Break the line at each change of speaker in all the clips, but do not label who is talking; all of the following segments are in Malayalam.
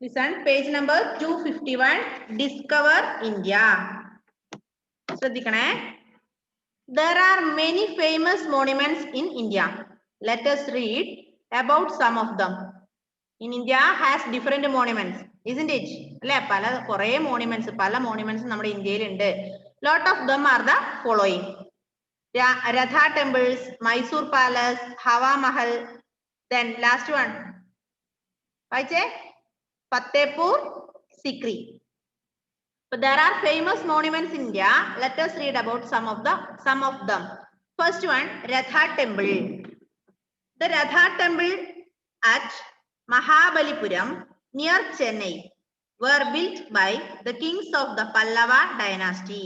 Listen, page number 251. Discover India. ശ്രദ്ധിക്കണേ. There are many famous monuments in India. Let us read about some of them. In India has different monuments, isn't it? അല്ലെ, പല കുറേ monuments നമ്മുടെ ഇന്ത്യയിലുണ്ട്. Lot of them are the following: Ratha temples, Mysore Palace, Hawa Mahal. Then last one, വായിച്ചേ, Fatehpur Sikri. But there are famous monuments in India. Let us read about some of them. First one, Ratha temple. The Ratha temple at Mahabalipuram near Chennai were built by the kings of the Pallava dynasty.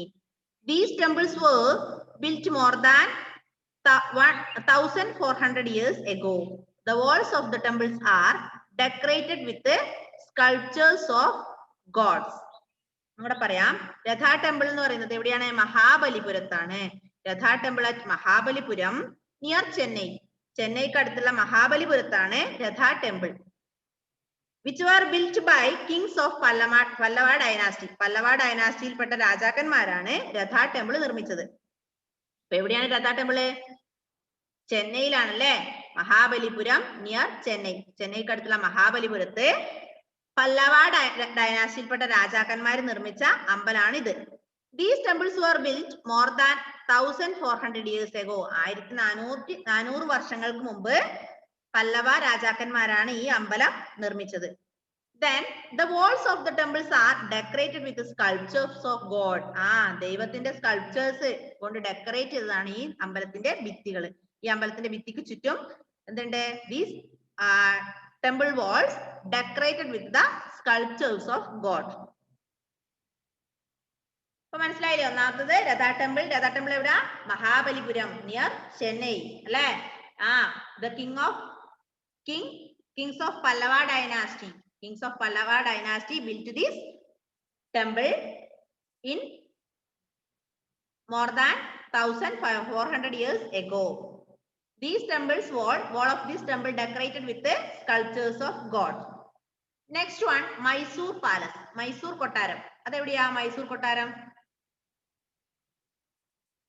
These temples were built more than 1400 years ago. The walls of the temples are decorated with the sculptures of gods. നമ്മുടെ പറയാം, രഥാ ടെമ്പിൾ എന്ന് പറയുന്നത് എവിടെയാണ്? മഹാബലിപുരത്താണ്. Ratha temple at Mahabalipuram near Chennai. ചെന്നൈക്ക് അടുത്തുള്ള മഹാബലിപുരത്താണ് Ratha temple. Which were built by kings of Pallava dynasty. Pallava ഡൈനാസ്റ്റിയിൽപ്പെട്ട രാജാക്കന്മാരാണ് രഥാ ടെമ്പിൾ നിർമ്മിച്ചത്. അപ്പൊ എവിടെയാണ് രഥാ ടെമ്പിള്? ചെന്നൈയിലാണല്ലേ. മഹാബലിപുരം നിയർ ചെന്നൈ. ചെന്നൈക്ക് അടുത്തുള്ള മഹാബലിപുരത്ത് പല്ലവ ഡൈനാസ്റ്റിയിൽപ്പെട്ട രാജാക്കന്മാർ നിർമ്മിച്ച അമ്പലമാണിത്. These temples were built more than 1400 years ago. 1400 വർഷങ്ങൾക്ക് മുമ്പ് പല്ലവ രാജാക്കന്മാരാണ് ഈ അമ്പലം നിർമ്മിച്ചത്. Then the walls of the temples are decorated with the sculptures of God. ദൈവത്തിന്റെ സ്കൾപ്ചേഴ്സ് കൊണ്ട് ഡെക്കറേറ്റ് ചെയ്തതാണ് ഈ അമ്പലത്തിന്റെ ഭിത്തികൾ. ഈ അമ്പലത്തിന്റെ ഭിത്തിക്ക് ചുറ്റും എന്തുണ്ട്? These temple walls decorated with the sculptures of God. അപ്പൊ മനസ്സിലായില്ലേ? ഒന്നാമത്തത് രഥാ ടെമ്പിൾ. രഥാ ടെമ്പിൾ എവിടെ? മഹാബലിപുരം നിയർ ചെന്നൈ അല്ലെ. The kings of Pallava dynasty. Kings of Pallava dynasty built this temple in more than 1400 years ago. These temples wall of this temple decorated with the sculptures of God. Next one, Mysore Palace. Mysore കൊട്ടാരം. അതെവിടെയാ മൈസൂർ കൊട്ടാരം?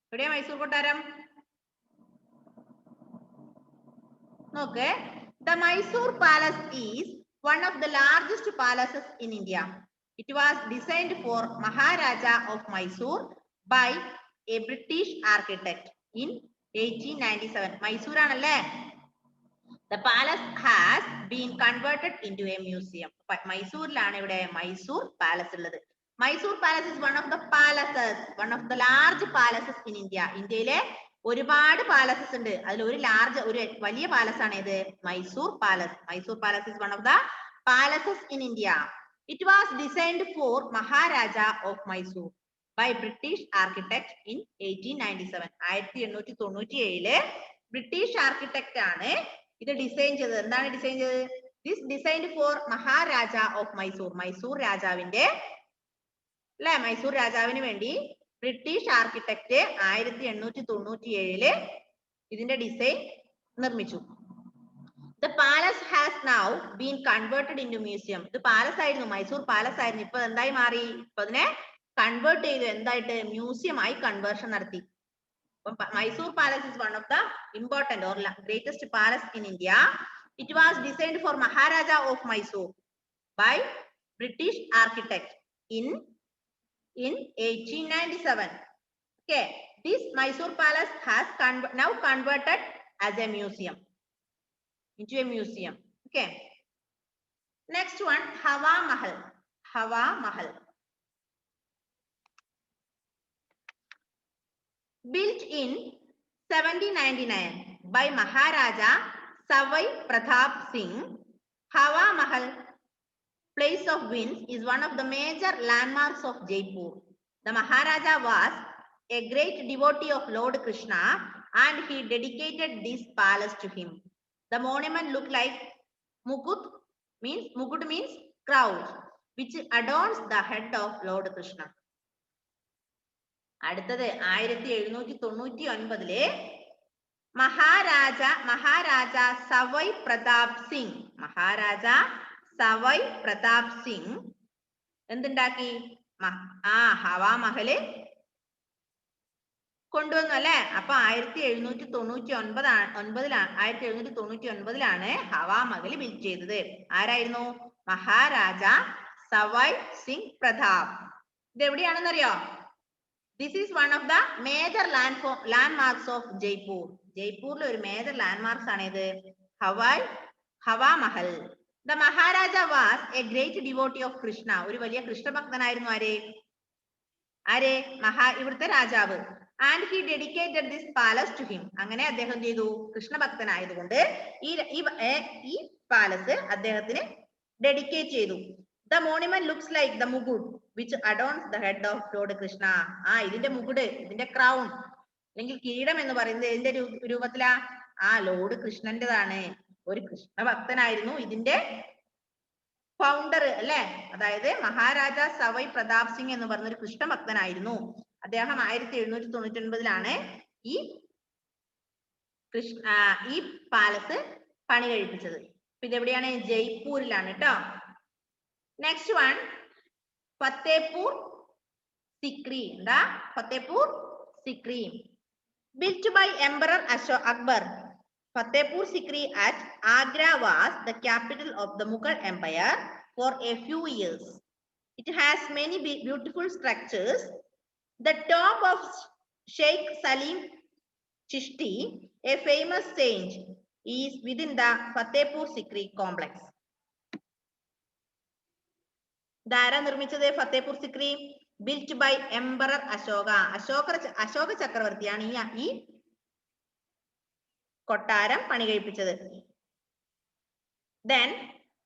എവിടെയാ മൈസൂർ കൊട്ടാരം? നോക്ക്. The Mysore Palace is one of the largest palaces in India. It was designed for Maharaja of Mysore by a British architect in 1897. Mysore ആണല്ലേ. The palace has been converted into a museum. മൈസൂരിലാണ് ഇവിടെ മൈസൂർ പാലസ് ഉള്ളത്. Mysore palace is one of the large palaces in India. ഇന്ത്യയിലെ ഒരുപാട് പാലസസ് ഉണ്ട്. അതിൽ ഒരു വലിയ പാലസ് ആണ് ഇത്, Mysore palace. Mysore palace is one of the palaces in India. It was designed for Maharaja of Mysore by British architect in 1897. 1897 British architect ആണ് ഇത് ഡിസൈൻ ചെയ്തത്. എന്താണ് ഡിസൈൻ ചെയ്തത്? This designed for Maharaja of Mysore. Mysore രാജാവിന്റെ അല്ലെ, മൈസൂർ രാജാവിന് വേണ്ടി ബ്രിട്ടീഷ് ആർക്കിടെക്റ്റ് 1897 ഇതിന്റെ ഡിസൈൻ നിർമ്മിച്ചു. The palace has now been converted into museum. ഇത് പാലസ് ആയിരുന്നു, മൈസൂർ പാലസ് ആയിരുന്നു. ഇപ്പൊ എന്തായി മാറി? ഇപ്പൊ അതിനെ കൺവേർട്ട് ചെയ്തു. എന്തായിട്ട്? മ്യൂസിയം ആയി കൺവേർഷൻ നടത്തി. Mysore Palace is one of the important or greatest palace in India. It was designed for Maharaja of Mysore by British architect in 1897. Okay, this Mysore Palace has now converted as a museum, into a museum. Okay, next one, Hawa Mahal. Hawa Mahal, built in 1799 by Maharaja Savai Pratap Singh. Hawa Mahal, Place of Winds, is one of the major landmarks of Jaipur. The Maharaja was a great devotee of Lord Krishna and he dedicated this palace to him. The monument looked like Mukut means crown, which adorns the head of Lord Krishna. അടുത്തത് 1799 മഹാരാജ സവൈ പ്രതാപ് സിംഗ് സവൈ പ്രതാപ് സിംഗ് എന്തുണ്ടാക്കി? ഹവാ മഹല് കൊണ്ടുവന്നു അല്ലെ. അപ്പൊ 1799ലാണ് ഹവാ മഹൽ ബിൽഡ് ചെയ്തത്. ആരായിരുന്നു? മഹാരാജ സവൈ സിംഗ് പ്രതാപ്. ഇത് എവിടെയാണെന്നറിയോ? This is one of the major landmarks of Jaipur. ജയ്പൂരിലെ ഒരു മേജർ ലാൻഡ്മാർക്സ് ആണ് ഇത് Hawa Mahal. The maharaja was a great devotee of Krishna. ഒരു വലിയ കൃഷ്ണഭക്തനായിരുന്നു. ആരെ? ഇവിടുത്തെ രാജാവ്. And he dedicated this palace to him. അങ്ങനെ അദ്ദേഹം എന്ത് ചെയ്തു? കൃഷ്ണഭക്തനായതുകൊണ്ട് ഈ പാലസ് അദ്ദേഹത്തിന് ഡെഡിക്കേറ്റ് ചെയ്തു. The monument looks like the mugud which adorns the head of Lord Krishna. ഇതിന്റെ മുകുട്, ഇതിന്റെ ക്രൗൺ അല്ലെങ്കിൽ കിരീടം എന്ന് പറയുന്നത് ഇതിന്റെ രൂപത്തിലാ? ലോർഡ് കൃഷ്ണന്റേതാണ്. ഒരു കൃഷ്ണഭക്തനായിരുന്നു ഇതിന്റെ ഫൗണ്ടർ അല്ലെ. അതായത് മഹാരാജ സവൈ പ്രതാപ് സിംഗ് എന്ന് പറഞ്ഞ ഒരു കൃഷ്ണഭക്തനായിരുന്നു. അദ്ദേഹം 1799ലാണ് ഈ പാലസ് പണി കഴിപ്പിച്ചത്. ഇതെവിടെയാണ്? ജയ്പൂരിലാണ് കേട്ടോ. Next one Fatehpur Sikri. എന്താ? Fatehpur Sikri built by emperor Akbar. Fatehpur Sikri at Agra was the capital of the Mughal Empire for a few years. It has many beautiful structures. The tomb of Sheikh Salim Chishti, a famous saint, is within the Fatehpur Sikri complex. Dara നിർമ്മിച്ചത് Fatehpur Sikri. Built by Emperor Ashoka. Ashoka ചക്രവർത്തിയാണ് ഈ കൊട്ടാരം പണി കഴിപ്പിച്ചത്. Then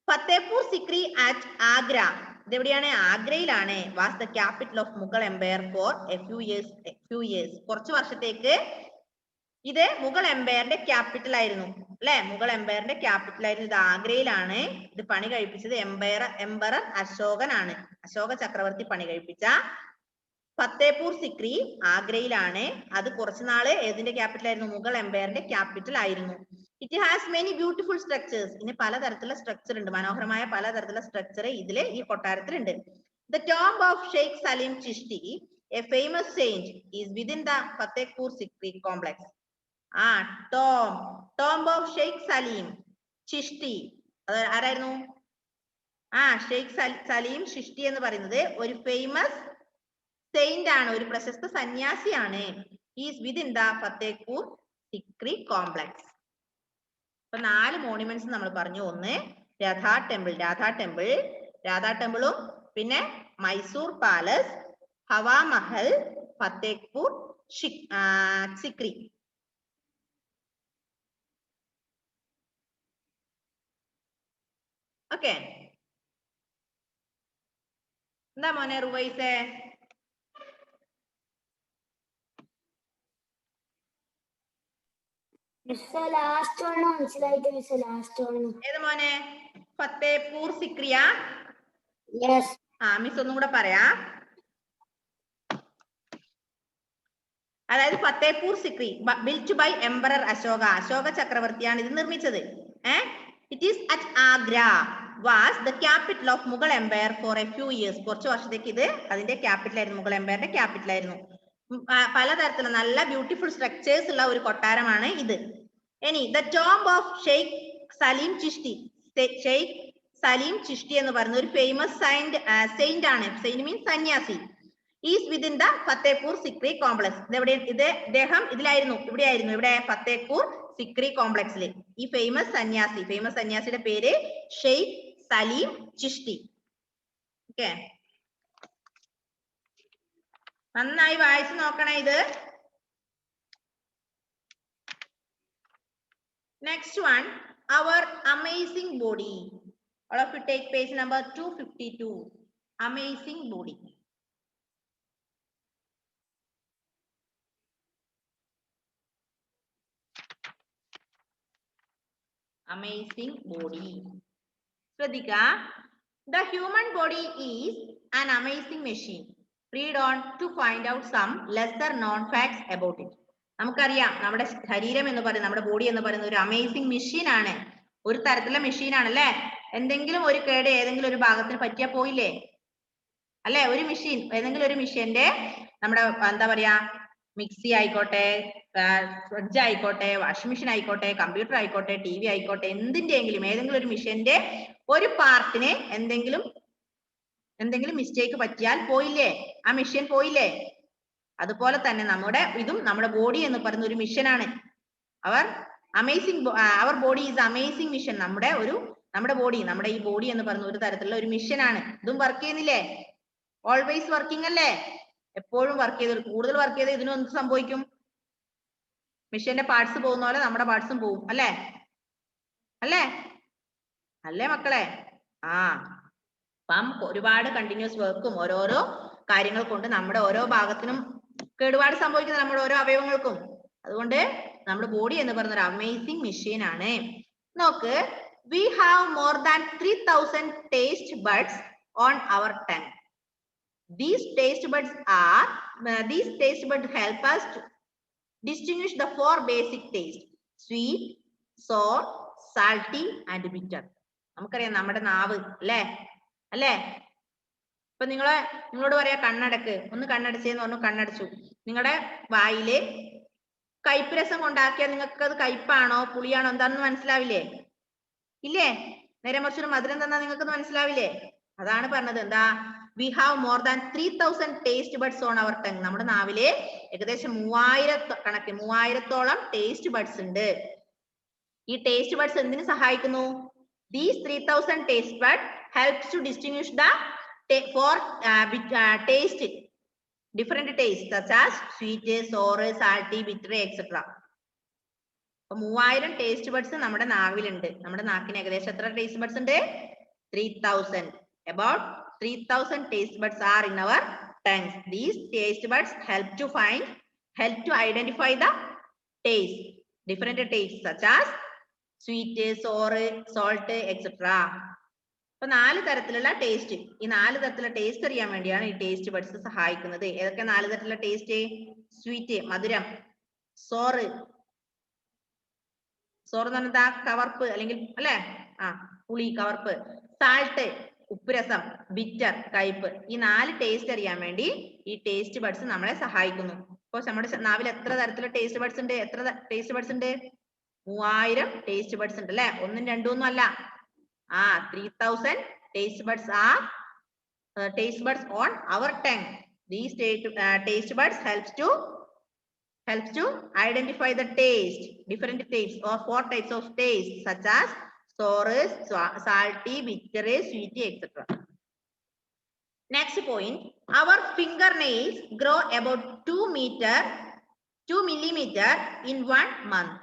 Fatehpur Sikri at Agra. ഇതെവിടെയാണ്? ആഗ്രയിലാണ്. Was the capital of Mughal Empire for a few years. കുറച്ചു വർഷത്തേക്ക് ഇത് മുഗൾ എംപയറിന്റെ ക്യാപിറ്റൽ ആയിരുന്നു അല്ലെ. മുഗൾ എംപയറിന്റെ ക്യാപിറ്റൽ ആയിരുന്നു. ഇത് ആഗ്രയിലാണ്. ഇത് പണി കഴിപ്പിച്ചത് എംപറർ അശോകനാണ്. അശോക ചക്രവർത്തി പണി കഴിപ്പിച്ച ഫത്തേപൂർ സിക്രി ആഗ്രയിലാണ്. അത് കുറച്ചുനാള് ഏതിന്റെ ക്യാപിറ്റൽ ആയിരുന്നു? മുഗൾ എംപയറിന്റെ ക്യാപിറ്റൽ ആയിരുന്നു. It has many beautiful structures. ഇനി പലതരത്തിലുള്ള സ്ട്രക്ചർ ഉണ്ട്. മനോഹരമായ പലതരത്തിലുള്ള സ്ട്രക്ചർ ഈ കൊട്ടാരത്തിലുണ്ട്. The tomb of Sheikh Salim Chishti, a famous saint, is within the Fatehpur Sikri complex. Tomb of Sheikh Salim Chishti. അത് ആരായിരുന്നു? ഷെയ്ഖ് സലീം ചിഷ്ടി എന്ന് പറയുന്നത് ഒരു ഫേമസ് സെയിന്റ് ആണ്, ഒരു പ്രശസ്ത സന്യാസിയാണ്. Is within the Fatehpur Sikri complex. അപ്പൊ 4 മോണുമെന്റ്സ് നമ്മൾ പറഞ്ഞു. ഒന്ന് രാധാ ടെമ്പിളും പിന്നെ മൈസൂർ പാലസ്, ഹവാ മഹൽ, ഫത്തേപൂർ സിക്രി. ഓക്കെ, എന്താ മോനെ റുവൈസേ? ഏത് മോനെ? ഫത്തേപൂർ സിക്രിയാ? മിസ് ഒന്നും കൂടെ പറയാം. അതായത് Fatehpur Sikri built by emperor Ashoka ചക്രവർത്തിയാണ് ഇത് നിർമ്മിച്ചത്. It is at Agra, was the capital of Mughal empire for a few years. കുറച്ച് വർഷത്തേക്ക് ഇത് അതിന്റെ ക്യാപിറ്റൽ ആയിരുന്നു, മുഗൾ എംപയറിന്റെ ക്യാപിറ്റൽ ആയിരുന്നു. പലതരത്തിലുള്ള നല്ല ബ്യൂട്ടിഫുൾ സ്ട്രക്ചേഴ്സ് ഉള്ള ഒരു കൊട്ടാരമാണ് ഇത്. ഇനി the tomb of Sheikh Salim Chishti. Sheikh Salim Chishti എന്ന് പറയുന്ന ഒരു ഫേമസ് സെയിന്റ് ആണ്. സെയിന്റ് മീൻസ് സന്യാസി. Is within the Fatehpur Sikri complex. ഇദ്ദേഹം ഇവിടെയായിരുന്നു. ഇവിടെ ഫത്തേപൂർ സിക്രി കോംപ്ലക്സിൽ ഈ ഫേമസ് സന്യാസിയുടെ പേര് ഷെയ്ഖ് സലീം ചിഷ്ടി. ഓക്കെ, നന്നായി വായിച്ചു നോക്കണേ ഇത്. Next one, our amazing body. All of you take page number 252. Amazing body. Amazing body. Swadhika, the human body is an amazing machine. Read on to find out some lesser known facts about it. നമുക്കറിയാം നമ്മുടെ ശരീരം എന്ന് പറയുന്നത്, നമ്മുടെ ബോഡി എന്ന് പറയുന്നത് ഒരു അമേസിംഗ് മെഷീൻ ആണ്, ഒരു തരത്തിലുള്ള മെഷീൻ ആണല്ലേ. എന്തെങ്കിലും ഒരു കേട് ഏതെങ്കിലും ഒരു ഭാഗത്തിന് പറ്റിയാ പോയില്ലേ? അല്ലെ? ഒരു മെഷീൻ, ഏതെങ്കിലും ഒരു മെഷീന്റെ നമ്മുടെ എന്താ പറയാ, മിക്സി ആയിക്കോട്ടെ, ഫ്രിഡ്ജ് ആയിക്കോട്ടെ, വാഷിംഗ് മെഷീൻ ആയിക്കോട്ടെ, കമ്പ്യൂട്ടർ ആയിക്കോട്ടെ, TV ആയിക്കോട്ടെ, എന്തിന്റെങ്കിലും ഏതെങ്കിലും ഒരു മെഷീന്റെ ഒരു പാർട്ടിന് എന്തെങ്കിലും മിസ്റ്റേക്ക് പറ്റിയാൽ പോയില്ലേ? ആ മെഷീൻ പോയില്ലേ? അതുപോലെ തന്നെ നമ്മുടെ ബോഡി എന്ന് പറയുന്ന ഒരു മിഷനാണ്. അവർ ബോഡി ഈസ് അമേസിംഗ് മിഷൻ. നമ്മുടെ ഈ ബോഡി എന്ന് പറയുന്ന ഒരു തരത്തിലുള്ള ഒരു മിഷനാണ്. ഇതും വർക്ക് ചെയ്യുന്നില്ലേ? ഓൾവേസ് വർക്കിംഗ് അല്ലേ? എപ്പോഴും കൂടുതൽ വർക്ക് ചെയ്ത് ഇതിനും എന്ത് സംഭവിക്കും? മിഷന്റെ പാർട്സ് പോകുന്ന പോലെ നമ്മുടെ പാർട്സും പോകും അല്ലേ? അല്ലേ മക്കളെ? അപ്പം ഒരുപാട് കണ്ടിന്യൂസ് വർക്കും ഓരോരോ കാര്യങ്ങൾ കൊണ്ട് നമ്മുടെ ഓരോ ഭാഗത്തിനും കേടുപാട് സംഭവിക്കുന്നത്, നമ്മുടെ ഓരോ അവയവങ്ങൾക്കും. അതുകൊണ്ട് നമ്മുടെ ബോഡി എന്ന് പറയുന്ന ഒരു അമേസിംഗ് മെഷീൻ ആണ്. നോക്ക്, we have more than 3000 taste buds on our tongue. These taste buds help us to distinguish the 4 basic tastes: sweet, sour, salty and bitter. നമുക്കറിയാം നമ്മുടെ നാവ് അല്ലേ? ഇപ്പൊ നിങ്ങളോട് പറയാ കണ്ണടക്ക്, ഒന്ന് കണ്ണടച്ചേന്ന് പറഞ്ഞു, കണ്ണടച്ചു. നിങ്ങളുടെ വായില് കയ്പ്പ് രസം കൊണ്ടാക്കിയാൽ നിങ്ങൾക്ക് അത് കയ്പ്പാണോ പുളിയാണോ എന്താണെന്ന് മനസ്സിലാവില്ലേ? ഇല്ലേ? നേരെ മറിച്ചൊരു മധുരം തന്നാ നിങ്ങൾക്ക് മനസ്സിലാവില്ലേ? അതാണ് പറഞ്ഞത്. എന്താ? we have more than 3000 taste buds on our tongue. നമ്മുടെ നാവിലെ ഏകദേശം 3000ഓളം ടേസ്റ്റ് ബഡ്സ് ഉണ്ട്. ഈ ടേസ്റ്റ് ബഡ്സ് എന്തിനു സഹായിക്കുന്നു? These 3000 taste buds helps to distinguish the taste, different tastes such as sweet, sour, salty, bitter, etc. അപ്പൊ 3000 ടേസ്റ്റ് ബഡ്സ് നമ്മുടെ നാവിലുണ്ട്. നമ്മുടെ നാക്കിന് ഏകദേശം എത്ര ടേസ്റ്റ് ബഡ്സ് ഉണ്ട്? 3000. About 3000 taste buds are in our tongues. These taste buds help to identify the taste, different tastes such as sweet, sour, salt, etc. അപ്പൊ 4 തരത്തിലുള്ള ടേസ്റ്റ്, ഈ 4 തരത്തിലുള്ള ടേസ്റ്റ് അറിയാൻ വേണ്ടിയാണ് ഈ ടേസ്റ്റ് ബഡ്സ് സഹായിക്കുന്നത്. ഏതൊക്കെ 4 തരത്തിലുള്ള ടേസ്റ്റ്? സ്വീറ്റ് മധുരം, സോറ് എന്ന് പറഞ്ഞാ കവർപ്പ് അല്ലെങ്കിൽ അല്ലെ, പുളി കവർപ്പ്, സാൾട്ട് ഉപ്പുരസം, ബിറ്റർ കയ്പ്. ഈ 4 ടേസ്റ്റ് അറിയാൻ വേണ്ടി ഈ ടേസ്റ്റ് ബഡ്സ് നമ്മളെ സഹായിക്കുന്നു. അപ്പൊ നമ്മുടെ നാവിൽ എത്ര തരത്തിലുള്ള ടേസ്റ്റ് ബഡ്സ് ഉണ്ട്? 3000 ടേസ്റ്റ് ബഡ്സ് ഉണ്ട് അല്ലെ? 1ഉം 2ഉം ഒന്നും അല്ല. 3000 taste buds are taste buds on our tongue. These taste buds helps to identify the taste, different tastes or 4 types of taste such as sour, salty, bitter, sweet, etc. Next point, our fingernails grow about 2 millimeter in 1 month.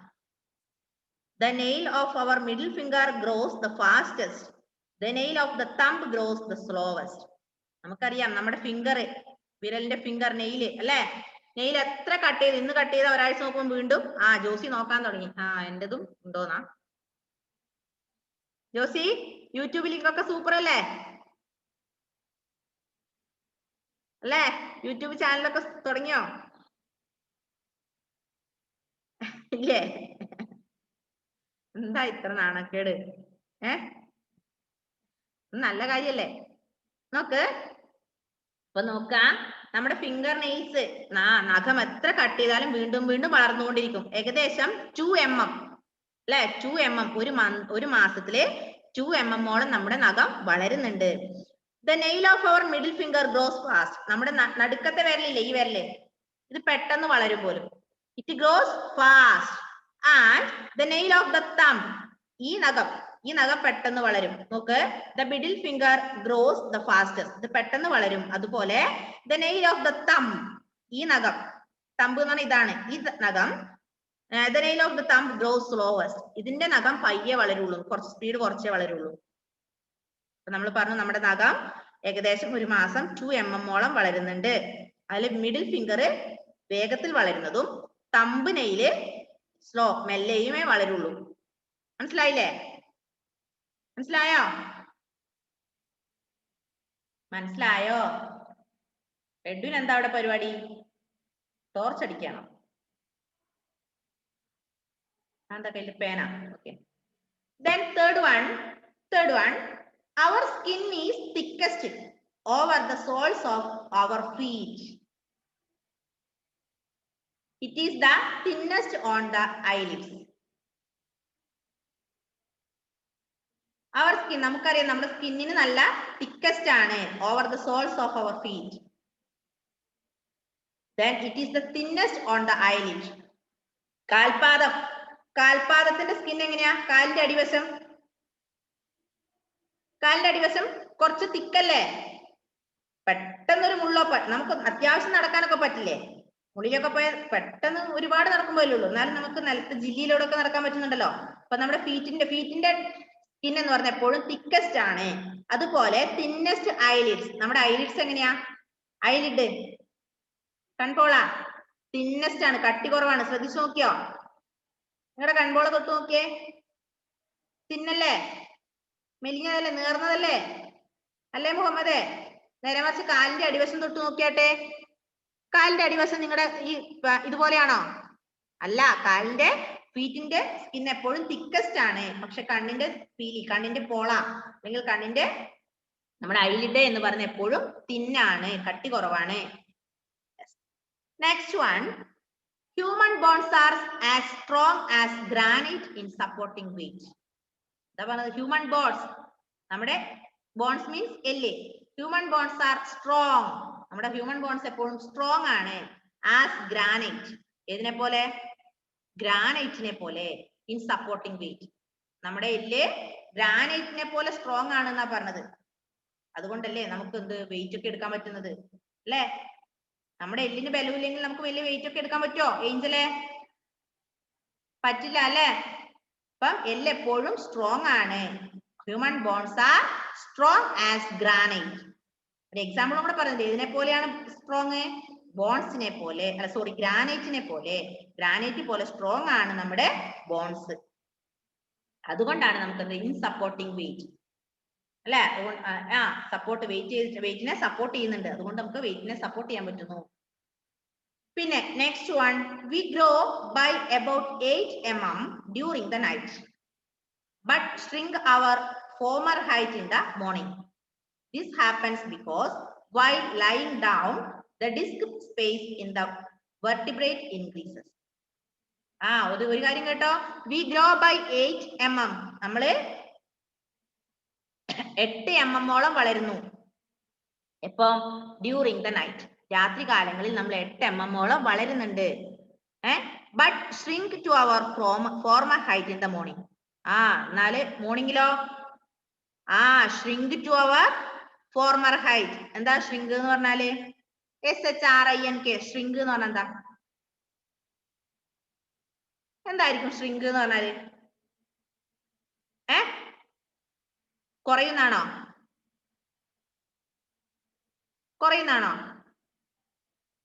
The nail of our middle finger grows the fastest. The nail of the thumb grows the slowest. നമുക്കറിയാം നമ്മുടെ വിരലിന്റെ ഫിംഗർ നെയിൽ അല്ലെ? നെയിൽ എത്ര കട്ട് ചെയ്ത്, ഇന്ന് കട്ട് ചെയ്ത ഒരാഴ്ച നോക്കുമ്പോൾ വീണ്ടും ജോസി നോക്കാൻ തുടങ്ങി. എന്റേതും ഉണ്ടോന്നാ? ജോസി, യൂട്യൂബ് ലിങ്ക് ഒക്കെ സൂപ്പർ അല്ലേ? യൂട്യൂബ് ചാനലൊക്കെ തുടങ്ങിയോ? ഇല്ലേ? എന്താ ഇത്ര നാണക്കേട്? നല്ല കാര്യല്ലേ? നോക്ക്, അപ്പൊ നോക്കാം, നമ്മുടെ ഫിംഗർ നെയിൽസ് നഖം എത്ര കട്ട് ചെയ്താലും വീണ്ടും വളർന്നുകൊണ്ടിരിക്കും. ഏകദേശം 2 mm അല്ലെ? 2 mm ഒരു മാസത്തില് 2 mm ഓളം നമ്മുടെ നഖം വളരുന്നുണ്ട്. The nail of our middle finger grows fast. നമ്മുടെ നടുക്കത്തെ വിരലില്ലേ, ഈ വിരല്, ഇത് പെട്ടെന്ന് വളരും പോലും. It grows fast. And the nail of the thumb, ഈ നഖം പെട്ടെന്ന് വളരും. നോക്ക്, the middle finger grows the fastest. ഇത് പെട്ടെന്ന് വളരും. അതുപോലെ the nail of the thumb, ഈ നഖം, തമ്പ് എന്ന് പറഞ്ഞാൽ ഇതാണ്, ഈ നഖം, the nail of the thumb grows slowest. ഇതിന്റെ നഖം പയ്യെ വളരുള്ളൂ, സ്പീഡ് കുറച്ചേ വളരുള്ളൂ. അപ്പൊ നമ്മൾ പറഞ്ഞു നമ്മുടെ നഖം ഏകദേശം ഒരു മാസം 2 mm ഓളം വളരുന്നുണ്ട്. അതിൽ മിഡിൽ ഫിംഗർ വേഗത്തിൽ വളരുന്നതും തമ്പ് നെയില് സ്ലോ, മെല്ലെയുമേ വളരുള്ളൂ. മനസ്സിലായില്ലേ? മനസ്സിലായോ? എഡ്വിൻ എന്താ അവിടെ പരിപാടി? ടോർച്ച് അടിക്കാണോ? എന്താ കയ്യില് പേന? Okay. Then third one, Third one, our skin is thickest over the soles of our feet. It is the thinnest on the eyelids. Our skin, നമുക്കറിയാം നമ്മുടെ സ്കിന്നിന് നല്ല thickest ആണ് over the soles of our feet. Then it is the thinnest on the eyelid. കാൽപാദം, കാൽപാദത്തിന്റെ സ്കിൻ എങ്ങനെയാ? കാലിന്റെ അടിവശം, കാലിന്റെ അടിവശം കുറച്ച് തിക്കല്ലേ? പെട്ടെന്നൊരു മുള്ളോ, നമുക്ക് അത്യാവശ്യം നടക്കാനൊക്കെ പറ്റില്ലേ? മുള്ളിലൊക്കെ പോയ പെട്ടെന്ന് ഒരുപാട് നടക്കുമ്പോഴല്ലേ ഉള്ളൂ, എന്നാലും നമുക്ക് നിലത്ത് ജില്ലയിലൂടെ ഒക്കെ നടക്കാൻ പറ്റുന്നുണ്ടല്ലോ. അപ്പൊ നമ്മുടെ ഫീറ്റിന്റെ സ്കിൻ എന്ന് പറഞ്ഞ എപ്പോഴും തിക്കസ്റ്റ് ആണ്. അതുപോലെ തിന്നസ്റ്റ് ഐലിഡ്സ്, നമ്മുടെ ഐലിഡ്സ് എങ്ങനെയാ? ഐലിഡ് കൺപോളാ തിന്നസ്റ്റ് ആണ്, കട്ടി കുറവാണ്. ശ്രദ്ധിച്ചു നോക്കിയോ? നിങ്ങളുടെ കൺപോള തൊട്ട് നോക്കിയേ, തിന്നല്ലേ? മെലിഞ്ഞതല്ലേ? നേർന്നതല്ലേ? അല്ലേ മുഹമ്മദേ? നേരെ മറിച്ച് കാലിന്റെ അടിവശം തൊട്ട് നോക്കിയാട്ടെ. കാലിന്റെ അടിവശം നിങ്ങളുടെ ഈ ഇതുപോലെയാണോ? അല്ല, കാലിന്റെ ഫീറ്റിന്റെ സ്കിൻ എപ്പോഴും തിക്കസ്റ്റ് ആണ്. പക്ഷെ കണ്ണിന്റെ പീലി, കണ്ണിന്റെ പോള അല്ലെങ്കിൽ കണ്ണിന്റെ നമ്മുടെ ഐലിഡ് എന്ന് പറഞ്ഞ എപ്പോഴും തിന്നാണ്, കട്ടി കുറവാണ്. Next one, human bones are as strong as granite in supporting weight. എന്താ പറഞ്ഞത്? ഹ്യൂമൻ ബോൺസ്, നമ്മുടെ ബോൺസ് മീൻസ് എല്ല്. ഹ്യൂമൻ ബോൺസ് ആർ സ്ട്രോങ്, നമ്മുടെ ഹ്യൂമൻ ബോൺസ് എപ്പോഴും സ്ട്രോങ് ആണ്. ആസ് ഗ്രാനൈറ്റ്, ഏതിനെ പോലെ? ഗ്രാനൈറ്റിനെ പോലെ. ഇൻ സപ്പോർട്ടിംഗ് വെയിറ്റ്, നമ്മുടെ എല്ല് ഗ്രാനൈറ്റിനെ പോലെ സ്ട്രോങ് ആണെന്നാ പറഞ്ഞത്. അതുകൊണ്ടല്ലേ നമുക്ക് എന്ത് വെയിറ്റ് ഒക്കെ എടുക്കാൻ പറ്റുന്നത് അല്ലേ? നമ്മുടെ എല്ലിന് ബലമില്ലെങ്കിൽ നമുക്ക് വലിയ വെയിറ്റ് ഒക്കെ എടുക്കാൻ പറ്റുമോ ഏഞ്ചലെ? പറ്റില്ല അല്ലേ? അപ്പം എല്ല് എപ്പോഴും സ്ട്രോങ് ആണ്. Human bones are strong as granite. ഒരു എക്സാമ്പിൾ കൂടെ പറയുന്നത്, ഇതിനെ പോലെയാണ് സ്ട്രോങ്? ബോൺസിനെ പോലെ, അല്ല സോറി, ഗ്രാനൈറ്റിനെ പോലെ. ഗ്രാനൈറ്റ് പോലെ സ്ട്രോങ് ആണ് നമ്മുടെ ബോൺസ്. അതുകൊണ്ടാണ് നമുക്ക് ഇൻ സപ്പോർട്ടിംഗ് വെയിറ്റ് അല്ലെ? സപ്പോർട്ട് വെയിറ്റിനെ സപ്പോർട്ട് ചെയ്യുന്നുണ്ട്. അതുകൊണ്ട് നമുക്ക് വെയിറ്റിനെ സപ്പോർട്ട് ചെയ്യാൻ പറ്റുന്നു. പിന്നെ next one, we grow by about 8 mm during the night but shrink our former height in the morning. This happens because while lying down, the disc space in the vertebrate increases. ഒരു കാര്യം കേട്ടോ, we grow by 8 mm, നമ്മള് 8 mm വളരുന്നു. എപ്പം? ഡ്യൂറിംഗ് ദ നൈറ്റ്, രാത്രി കാലങ്ങളിൽ നമ്മൾ 8 mm വളരുന്നുണ്ട്. But shrink to our former height in the morning. എന്നാല് മോർണിംഗിലോ? shrink to our former height. എന്താ shrink എന്ന് പറഞ്ഞാല്? SHRINK, shrink എന്ന് പറഞ്ഞാൽ എന്താ? എന്തായിരിക്കും shrink എന്ന് പറഞ്ഞാല്? കുറയുന്നാണോ? കുറയുന്നാണോ?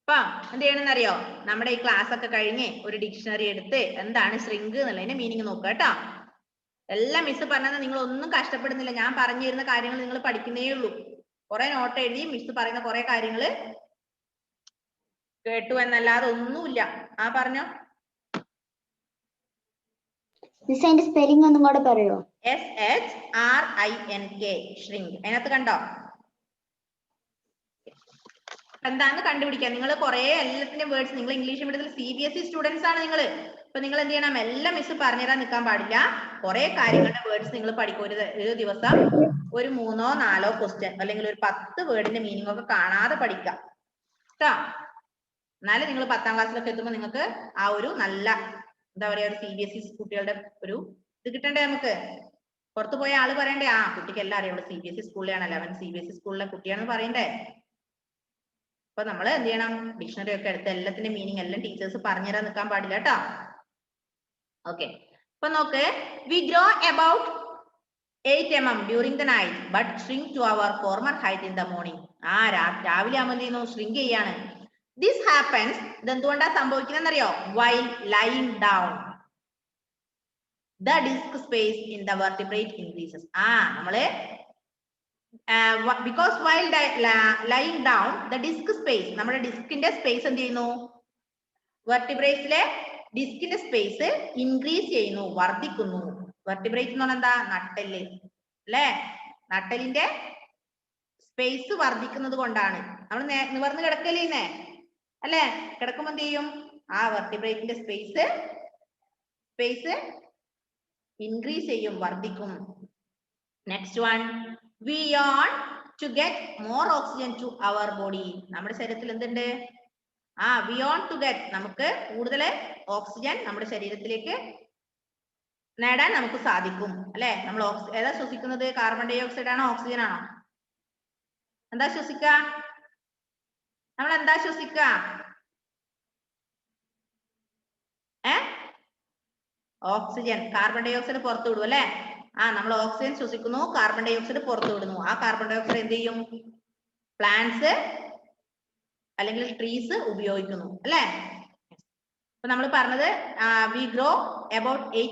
അപ്പൊ എന്ത് ചെയ്യണമെന്ന് അറിയോ? നമ്മുടെ ഈ ക്ലാസ് ഒക്കെ കഴിഞ്ഞ് ഒരു ഡിക്ഷണറി എടുത്ത് എന്താണ് shrink എന്നുള്ളതിന്റെ മീനിങ് നോക്കുക കേട്ടോ. എല്ലാം മിസ് പറഞ്ഞത് നിങ്ങൾ ഒന്നും കഷ്ടപ്പെടുന്നില്ല, ഞാൻ പറഞ്ഞു തരുന്ന കാര്യങ്ങൾ നിങ്ങൾ പഠിക്കുന്നേ ഉള്ളൂ. കുറെ നോട്ട് എഴുതി മിസ് പറയുന്ന കുറെ കാര്യങ്ങൾ കേട്ടു എന്നല്ലാതെ ഒന്നുമില്ല. പറഞ്ഞോ.
സ്പെല്ലിംഗ് ഒന്നും കൂടെ പറയോ?
SHRINK, shrink. അതിനകത്ത് കണ്ടോ? എന്താന്ന് കണ്ടുപിടിക്കാം. നിങ്ങൾ കുറെ എല്ലാത്തിന്റെ വേർഡ്സ്, നിങ്ങൾ ഇംഗ്ലീഷ് മീഡിയത്തിൽ CBSE സ്റ്റുഡൻസ് ആണ് നിങ്ങൾ. അപ്പൊ നിങ്ങൾ എന്ത് ചെയ്യണം? എല്ലാം മിസ് പറഞ്ഞുതരാൻ നിൽക്കാൻ പാടില്ല. കുറെ കാര്യങ്ങളുടെ വേർഡ്സ് നിങ്ങൾ പഠിക്കും. ഒരു ദിവസം ഒരു 3 or 4 ക്വസ്റ്റ്യൻ അല്ലെങ്കിൽ ഒരു 10 വേർഡിന്റെ മീനിങ് ഒക്കെ കാണാതെ പഠിക്കാം കേട്ടോ. എന്നാലും നിങ്ങൾ 10ാം ക്ലാസ്സിലൊക്കെ എത്തുമ്പോൾ നിങ്ങൾക്ക് ആ ഒരു നല്ല എന്താ പറയാ ഒരു CBSE കുട്ടികളുടെ ഒരു ഇത് കിട്ടണ്ടേ? നമുക്ക് പുറത്തു പോയ ആള് പറയണ്ടേ കുട്ടിക്ക് എല്ലാം അറിയാം, ഇവിടെ CBSE സ്കൂളിലാണ്, 11 CBSE സ്കൂളിലെ കുട്ടിയാണെന്ന് പറയണ്ടേ? അപ്പൊ നമ്മൾ എന്ത് ചെയ്യണം? ഡിക്ഷണറി ഒക്കെ എടുത്ത് എല്ലാത്തിന്റെ മീനിങ് എല്ലാം ടീച്ചേഴ്സ് പറഞ്ഞുതരാൻ നിൽക്കാൻ പാടില്ല കേട്ടോ. ഓക്കെ, അപ്പൊ നോക്ക്, V grow about 8 mm during the night but shrink to our former height in the morning. രാവിലെ ആകുമ്പോൾ എന്ത് ചെയ്യുന്നു? shrink ചെയ്യാണ്. This happens, ഇതെന്തുകൊണ്ടാ സംഭവിക്കുന്നതെന്നറിയോ? While lying down, the disc space in the vertebrate increases. നമ്മള് because while lying down, the disc space, നമ്മുടെ ഡിസ്കിന്റെ സ്പേസ് എന്ത് ചെയ്യുന്നു? വെർട്ടിബ്രേറ്റ്സിലെ ഡിസ്കിന്റെ സ്പേസ് ഇൻക്രീസ് ചെയ്യുന്നു, വർദ്ധിക്കുന്നു. വെർട്ടിബ്രേറ്റ് എന്ന് പറഞ്ഞാൽ എന്താ? നട്ടെല്ല്. അല്ലെ? നട്ടലിന്റെ സ്പേസ് വർദ്ധിക്കുന്നത് കൊണ്ടാണ്. നമ്മൾ നിവർന്ന് കിടക്കലിന്നെ അല്ലെ? കിടക്കുമ്പോ എന്ത് ചെയ്യും? ആ വെർട്ടിബ്രേറ്റിന്റെ സ്പേസ് ഇൻക്രീസ് ചെയ്യും, വർദ്ധിക്കും. Next one, we yawn to get more oxygen to our body. നമ്മുടെ ശരീരത്തിൽ എന്തുണ്ട്? we yawn to get, നമുക്ക് കൂടുതൽ ഓക്സിജൻ നമ്മുടെ ശരീരത്തിലേക്ക് നേടാൻ നമുക്ക് സാധിക്കും അല്ലെ? നമ്മൾ ഏതാ ശ്വസിക്കുന്നത്? കാർബൺ ഡൈ ഓക്സൈഡ് ആണോ ഓക്സിജൻ ആണോ? എന്താ ശ്വസിക്ക? നമ്മൾ എന്താ ശ്വസിക്ക? ഓക്സിജൻ. കാർബൺ ഡൈ ഓക്സൈഡ് പുറത്തു വിടും അല്ലെ? നമ്മൾ ഓക്സിജൻ ശ്വസിക്കുന്നു, കാർബൺ ഡൈ ഓക്സൈഡ് പുറത്തു വിടുന്നു. ആ കാർബൺ ഡൈ ഓക്സൈഡ് എന്ത് ചെയ്യും? പ്ലാന്റ്സ് അല്ലെങ്കിൽ ട്രീസ് ഉപയോഗിക്കുന്നു അല്ലെ? അപ്പൊ നമ്മൾ പറഞ്ഞത് we grow about 8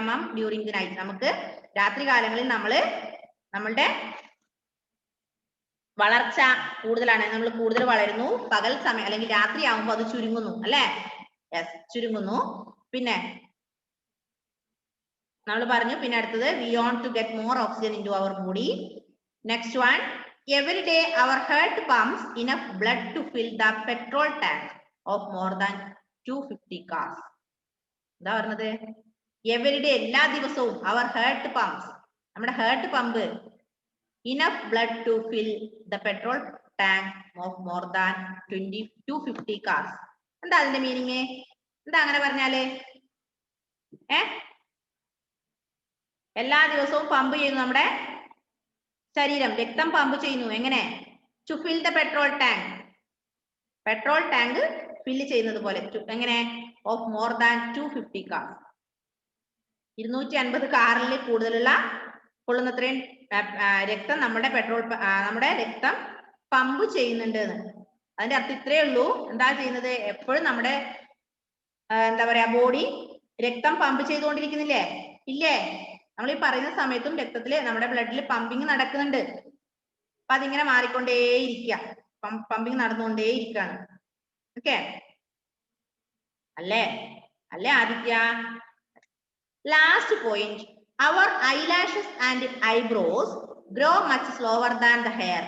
mm during the night. നമുക്ക് രാത്രി കാലങ്ങളിൽ നമ്മളുടെ വളർച്ച കൂടുതലാണ്, നമ്മൾ കൂടുതൽ വളരുന്നു. പകൽ സമയം അല്ലെങ്കിൽ രാത്രി ആവുമ്പോൾ അത് ചുരുങ്ങുന്നു അല്ലെ? ചുരുങ്ങുന്നു. പിന്നെ നമ്മൾ പറഞ്ഞു, പിന്നെ അടുത്തത് we want to get more oxygen into our body. Next one, every day our heart pumps enough blood to fill the petrol tank of more than 250 cars. എന്താ പറഞ്ഞത്? every day, എല്ലാ ദിവസവും our heart pumps, നമ്മുടെ heart pump enough blood to fill the petrol tank of more than 250 cars. എന്താ അതിന്റെ മീനിങ്? എന്താ അങ്ങനെ പറഞ്ഞാല്? എല്ലാ ദിവസവും പമ്പ് ചെയ്യുന്നു, നമ്മുടെ ശരീരം രക്തം പമ്പ് ചെയ്യുന്നു. എങ്ങനെ? To fill the petrol tank, petrol tank fill ചെയ്യുന്നത് പോലെ. എങ്ങനെ? ഓഫ് മോർ ദാൻ 250 കാർ, 250 കാറിൽ കൂടുതലുള്ള കൊള്ളുന്നത്രയും രക്തം നമ്മുടെ രക്തം പമ്പ് ചെയ്യുന്നുണ്ട് എന്ന്. അതിന്റെ അർത്ഥം ഇത്രയേ ഉള്ളൂ. എന്താ ചെയ്യുന്നത്? എപ്പോഴും നമ്മുടെ എന്താ പറയാ, ബോഡി രക്തം പമ്പ് ചെയ്തുകൊണ്ടിരിക്കുന്നില്ലേ? ഇല്ലേ? നമ്മൾ ഈ പറയുന്ന സമയത്തും രക്തത്തില് നമ്മുടെ ബ്ലഡിൽ പമ്പിങ് നടക്കുന്നുണ്ട്. അപ്പൊ അതിങ്ങനെ മാറിക്കൊണ്ടേയിരിക്കുക, പമ്പിങ് നടന്നുകൊണ്ടേയിരിക്കുകയാണ്. ഓക്കെ അല്ലേ? അല്ലേ Aditya? Last point, our eyelashes and eyebrows grow much slower than the hair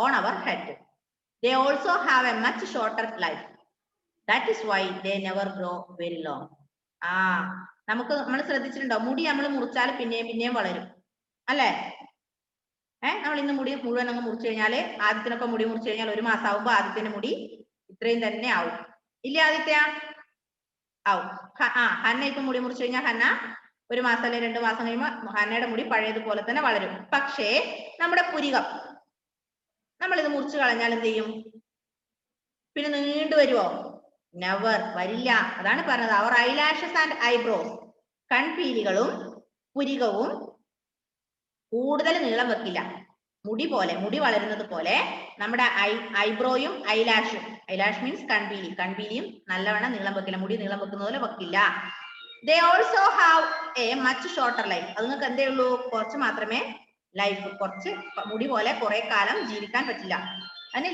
on our head. They also have a much shorter life. That is why they never grow very long. നമ്മൾ ശ്രദ്ധിച്ചിട്ടുണ്ടോ? മുടി നമ്മൾ മുറിച്ചാൽ പിന്നെയും വളരും അല്ലെ? നമ്മൾ ഇന്ന് മുടി മുഴുവൻ അങ്ങ് മുറിച്ചു കഴിഞ്ഞാല്, ആദ്യത്തിനൊക്കെ മുടി മുറിച്ചു കഴിഞ്ഞാൽ 1 മാസം ആവുമ്പോ ആദ്യത്തിന്റെ മുടി ഇത്രയും തന്നെ ആവും. ഇല്ലേ ആദിത്യ? ആവും. ഹന്ന ഇപ്പൊ മുടി മുറിച്ചു കഴിഞ്ഞാൽ ഹന്ന 1 മാസം അല്ലെങ്കിൽ 2 മാസം കഴിയുമ്പോൾ ഹന്നയുടെ മുടി പഴയതുപോലെ തന്നെ വളരും. പക്ഷേ നമ്മുടെ പുരികം നമ്മൾ ഇത് മുറിച്ചു കളഞ്ഞാൽ എന്ത് ചെയ്യും? പിന്നെ നീണ്ടു വരുമോ? നെവർ, വരില്ല. അതാണ് പറഞ്ഞത്, അവർ ഐലാഷസ് ആൻഡ് ഐബ്രോസ്, കൺപീലികളും പുരികവും കൂടുതൽ നീളം വെക്കില്ല. മുടി വളരുന്നത് പോലെ നമ്മുടെ ഐബ്രോയും ഐലാഷും, ഐലാഷ് മീൻസ് കൺപീലിയും നല്ലവണ്ണം നീളം വെക്കില്ല, മുടി നീളം വെക്കുന്ന പോലെ വെക്കില്ല. They also have a much shorter life. അതുങ്ങൾക്ക് എന്തേ ഉള്ളൂ? കുറച്ച് മാത്രമേ ലൈഫ്, കുറച്ച് മുടി പോലെ കുറെ കാലം ജീവിക്കാൻ പറ്റില്ല. അതിന്റെ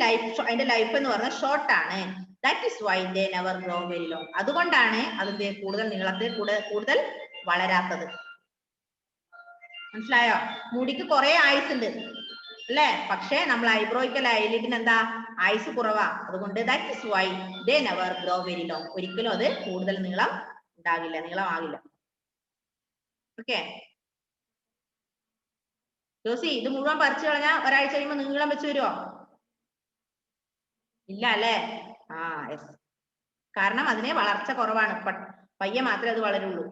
ലൈഫ് എന്ന് പറഞ്ഞാൽ ഷോർട്ട് ആണ്. That is why they never grow very long. അതുകൊണ്ടാണ് അതിന്റെ കൂടുതൽ വളരാത്തത്. മനസ്സിലായോ? മുടിക്ക് കുറെ ആയുസ് ഉണ്ട് അല്ലെ? പക്ഷെ നമ്മൾ ഐബ്രോയ്ക്കൽ ഐലിഡിന് എന്താ? ആയുസ് കുറവാ. അതുകൊണ്ട് that is why they never grow very long. ഒരിക്കലും അത് കൂടുതൽ നീളമാകില്ല. ഓക്കെ ജോസി, ഇത് മുഴുവൻ പറിച്ചു കളഞ്ഞാൽ ഒരാഴ്ച കഴിയുമ്പോൾ നീളം വെച്ച് വരുമോ? ഇല്ല അല്ലേ? യെസ്. കാരണം അതിന് വളർച്ച കുറവാണ്, പയ്യെ മാത്രമേ അത് വളരുള്ളൂ.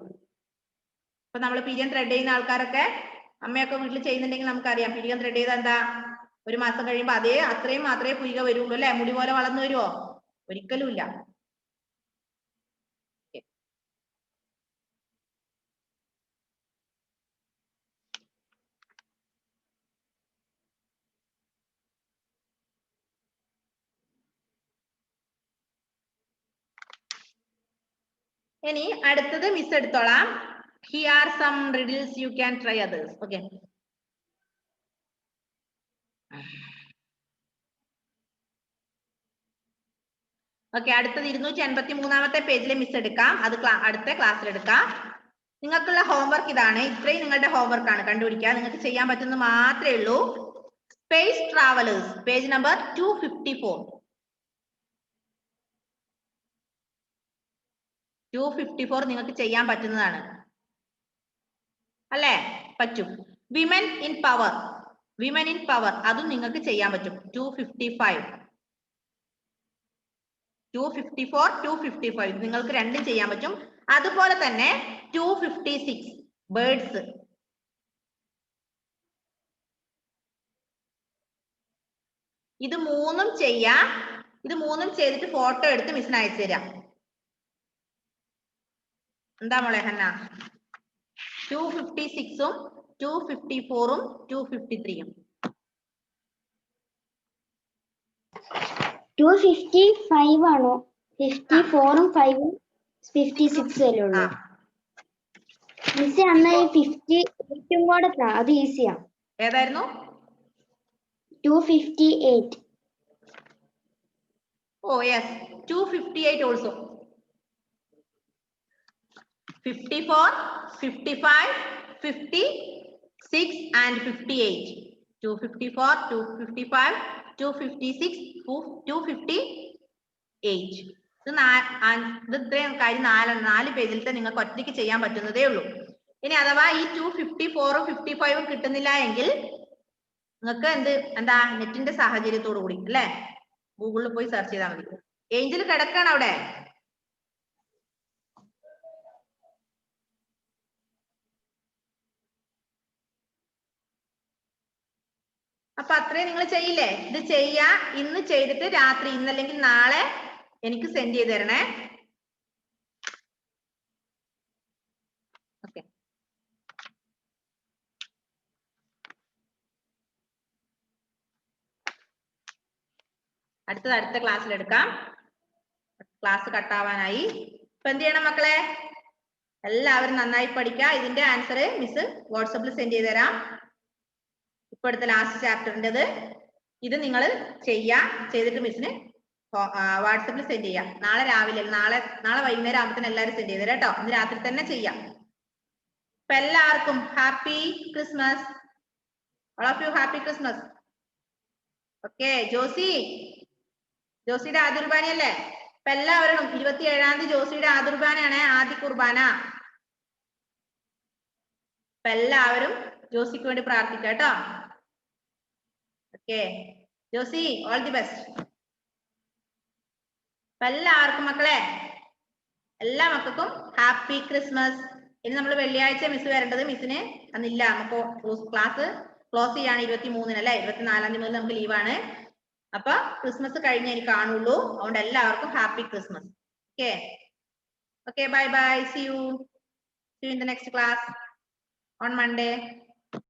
ഇപ്പൊ നമ്മൾ പിരിയൻ ത്രെഡ് ചെയ്യുന്ന ആൾക്കാരൊക്കെ, അമ്മയൊക്കെ വീട്ടിൽ ചെയ്യുന്നുണ്ടെങ്കിൽ നമുക്കറിയാം, പിരിയൻ ത്രെഡ് ചെയ്താൽ എന്താ 1 മാസം കഴിയുമ്പോൾ അത്രയും മാത്രമേ പുരിക വരുള്ളൂ അല്ലെ? മുടി പോലെ വളർന്നു വരുമോ? ഒരിക്കലും ഇല്ല. ഇനി അടുത്തത് മിസ് എടുത്തോളാം. Here are some riddles, you can try others. Okay. അടുത്തത് 283-ാമത്തെ പേജിലെ മിസ് എടുക്കാം. അത് അടുത്ത ക്ലാസ്സിൽ എടുക്കാം. നിങ്ങൾക്കുള്ള ഹോംവർക്ക് ഇതാണ്. ഇത്രയും നിങ്ങളുടെ ഹോംവർക്ക് ആണ്. കണ്ടുപിടിക്കുക. നിങ്ങൾക്ക് ചെയ്യാൻ പറ്റുന്നത് മാത്രമേ ഉള്ളൂ. Space travellers, page number 254. 254 നിങ്ങൾക്ക് ചെയ്യാൻ പറ്റുന്നതാണ് അല്ലേ? പറ്റും. Women in power, women in power അതും നിങ്ങൾക്ക് ചെയ്യാൻ പറ്റും. 255, 254, 255 നിങ്ങൾക്ക് രണ്ടും ചെയ്യാൻ പറ്റും. അതുപോലെ തന്നെ 256 ബേർഡ്സ്. ഇത് മൂന്നും ചെയ്യാം. ഇത് മൂന്നും ചെയ്തിട്ട് ഫോട്ടോ എടുത്ത് മിസ്സിന് അയച്ചു തരാം. എന്താ മോളെ ഹന്ന? 256ഉം 254ഉം 253ഉം.
255 ആണോ? 54ഉം 5ഉം 56 അല്ലേ ഉള്ളൂ? മിസ് അന്ന് 58ഉം കൂടെ അത് ഈസിയാ.
ഏതായിരുന്നു?
258.
Oh yes, 258 also. 54, 55, 56 and 58. 254, 255, 256, 258. ഇത് ഇത്രയും കാര്യം 4 പേജിലത്തെ നിങ്ങൾക്ക് ഒറ്റയ്ക്ക് ചെയ്യാൻ പറ്റുന്നതേ ഉള്ളൂ. ഇനി അഥവാ ഈ 254ഉം 55ഉം കിട്ടുന്നില്ല എങ്കിൽ നിങ്ങൾക്ക് എന്താ നെറ്റിന്റെ സാഹചര്യത്തോടു കൂടി അല്ലെ ഗൂഗിളിൽ പോയി സെർച്ച് ചെയ്താൽ മതി. ഏഞ്ചൽ കിടക്കാണ് അവിടെ. അപ്പൊ അത്രയും നിങ്ങൾ ചെയ്യില്ലേ? ഇത് ചെയ്യാ. ഇന്ന് ചെയ്തിട്ട് രാത്രി, ഇന്നല്ലെങ്കിൽ നാളെ എനിക്ക് സെൻഡ് ചെയ്ത് തരണേ. ഓക്കെ. അടുത്ത ക്ലാസ്സിൽ എടുക്കാം. ക്ലാസ് കട്ടാവാനായി. ഇപ്പൊ എന്ത് ചെയ്യണം മക്കളെ? എല്ലാവരും നന്നായി പഠിക്കുക. ഇതിന്റെ ആൻസർ മിസ് വാട്സപ്പിൽ സെൻഡ് ചെയ്ത് തരാം. ഇപ്പൊ അടുത്ത ലാസ്റ്റ് ചാപ്റ്ററിൻ്റെത്. ഇത് നിങ്ങൾ ചെയ്തിട്ട് മിസ്സിന് വാട്സപ്പിൽ സെൻഡ് ചെയ്യാം. നാളെ രാവിലെ, നാളെ വൈകുന്നേരം ആകുമ്പോൾ എല്ലാവരും സെൻഡ് ചെയ്ത് തരാം കേട്ടോ. ഇന്ന് രാത്രി തന്നെ ചെയ്യാം. അപ്പൊ എല്ലാവർക്കും happy Christmas. All of you happy Christmas. Okay. ജോസിയുടെ ആദ്യ കുർബാനയല്ലേ? അപ്പൊ എല്ലാവരും 27-ാം തീയതി ജോസിയുടെ ആദ്യ കുർബാനയാണ്, ആദ്യ കുർബാന. അപ്പൊ എല്ലാവരും ജോസിക്ക് വേണ്ടി പ്രാർത്ഥിക്കാം കേട്ടോ. Okay Josy, all the best. അപ്പൊ എല്ലാവർക്കും മക്കളെ, എല്ലാ മക്കൾക്കും ഹാപ്പി ക്രിസ്മസ്. ഇനി നമ്മൾ വെള്ളിയാഴ്ച മിസ് വരേണ്ടത്. മിസ്സിന് അന്നില്ല, നമുക്ക് ക്ലാസ് ക്ലോസ് ചെയ്യാണ് 23-ന് അല്ലെ? 24-ാം തീയതി മുതൽ നമുക്ക് ലീവാണ്. അപ്പൊ ക്രിസ്മസ് കഴിഞ്ഞേ എനിക്ക് കാണുള്ളൂ. അതുകൊണ്ട് എല്ലാവർക്കും happy Christmas. Okay okay, bye bye. See you in the next class on Monday.